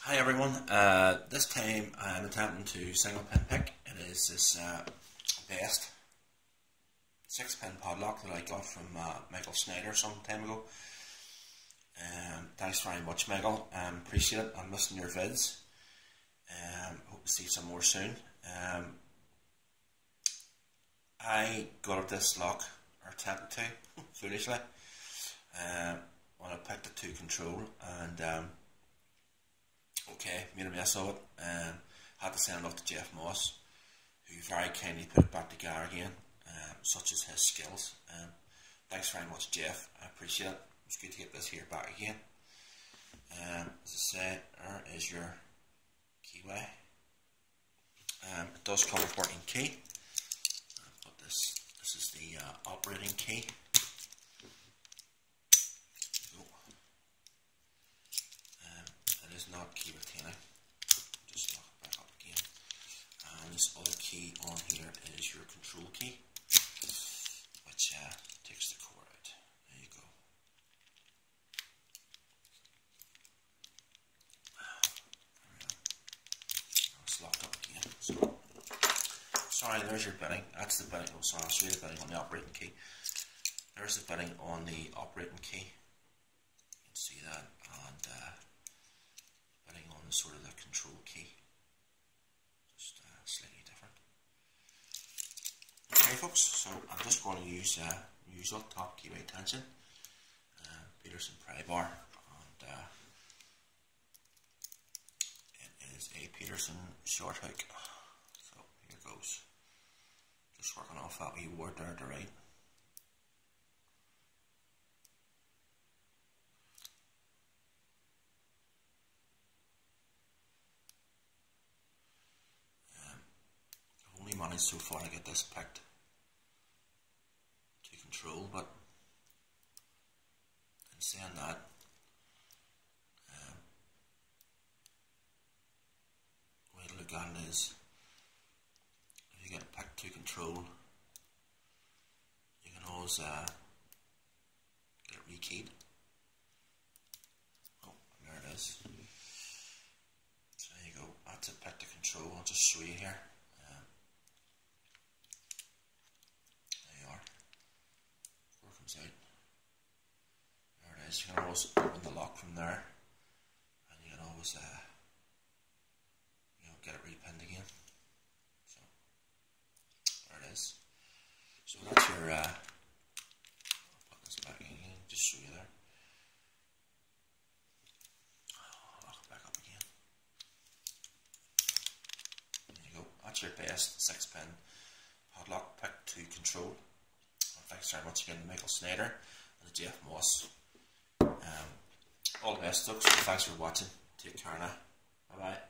Hi everyone, this time I'm attempting to single pin pick. It is this best 6-pin padlock that I got from M.Snyder some time ago. Thanks very much, Michael. Appreciate it. I'm missing your vids. Hope to see some more soon. I got up this lock, or attempted to, foolishly, when I picked it to control, and okay, made a mess of it. Had to send it off to Jeff Moss, who very kindly put it back together again, such as his skills. Thanks very much, Jeff. I appreciate it. It's good to get this here back again. As I say, there is your keyway. It does come with working key, but this is the operating key. It is not key retaining. Just lock it back up again. And this other key on here is your control key, which takes the core out. There you go. It's locked up again. So, sorry, there's your bitting. That's the bitting. Oh, sorry, I'll show you the bitting on the operating key. There's the bitting on the operating key. You can see that, and bitting on the sort of the control key. Just slightly different. Okay, folks. So I'm just going to use usual top keyway tension, Peterson pry bar, and it is a Peterson short hook. So here goes. Just working off that wee word there to the right. I've only managed so far to get this picked to control, but in saying that, the way to look at it is, if you get it picked to control, you can always get it rekeyed. Oh, there it is. So there you go, that's it picked to control. I'll just show you here. There you are. Before it comes out. There it is. You can always open the lock from there, and you can always get it repinned again. So there it is. So that's your I'll put this back in again, just show you there. I'll lock it back up again. There you go. That's your best 6-pin padlock pick to control. And thanks very much again to M.Snyder and to Jeff Moss. All the best, folks. Thanks for watching. Take care now. Bye bye.